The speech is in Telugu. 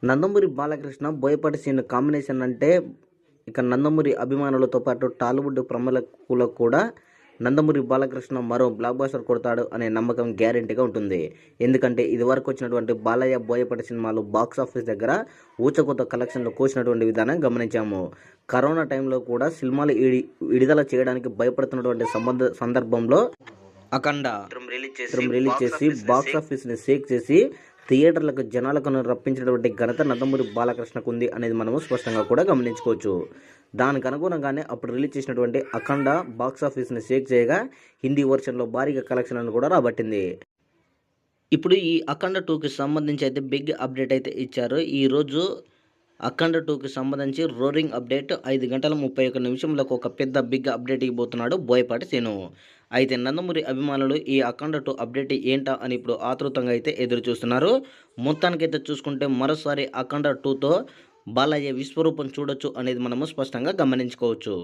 నందమూరి బాలకృష్ణ, బోయపాటి సీను కాంబినేషన్ అంటే ఇక నందమూరి అభిమానులతో పాటు టాలీవుడ్ ప్రముఖులకు కూడా నందమూరి బాలకృష్ణ మరో బ్లాక్ బస్టర్ కొడతాడు అనే నమ్మకం గ్యారెంటీగా ఉంటుంది. ఎందుకంటే ఇదివరకు వచ్చినటువంటి బాలయ్య, బోయపాటి సినిమాలు బాక్స్ ఆఫీస్ దగ్గర ఊచకొత్త కలెక్షన్లు కోసినటువంటి విధానం గమనించాము. కరోనా టైంలో కూడా సినిమాలు విడుదల చేయడానికి భయపడుతున్నటువంటి సందర్భంలో అఖండ రిలీజ్ చేసి బాక్స్ ఆఫీస్ని షేక్ చేసి థియేటర్లకు జనాలకు రప్పించినటువంటి ఘనత నందమూరి బాలకృష్ణకు ఉంది అనేది మనము స్పష్టంగా కూడా గమనించుకోవచ్చు. దానికి అనుగుణంగానే అప్పుడు రిలీజ్ చేసినటువంటి అఖండ బాక్స్ ఆఫీస్ని షేక్ చేయగా హిందీ వర్షన్లో భారీగా కలెక్షన్లను కూడా రాబట్టింది. ఇప్పుడు ఈ అఖండ 2కి సంబంధించి అయితే బిగ్ అప్డేట్ అయితే ఇచ్చారు. ఈరోజు అఖండ 2కి సంబంధించి రోరింగ్ అప్డేట్ 5 గంటల 31 నిమిషంలకు ఒక పెద్ద బిగ్ అప్డేట్ ఇవ్వబోతున్నాడు బోయపాటి సీను. అయితే నందమూరి అభిమానులు ఈ అఖండ 2 అప్డేట్ ఏంటా అని ఇప్పుడు ఆతృతంగా అయితే ఎదురు చూస్తున్నారు. మొత్తానికైతే చూసుకుంటే మరోసారి అఖండ 2తో బాలయ్య విశ్వరూపం చూడొచ్చు అనేది మనము స్పష్టంగా గమనించుకోవచ్చు.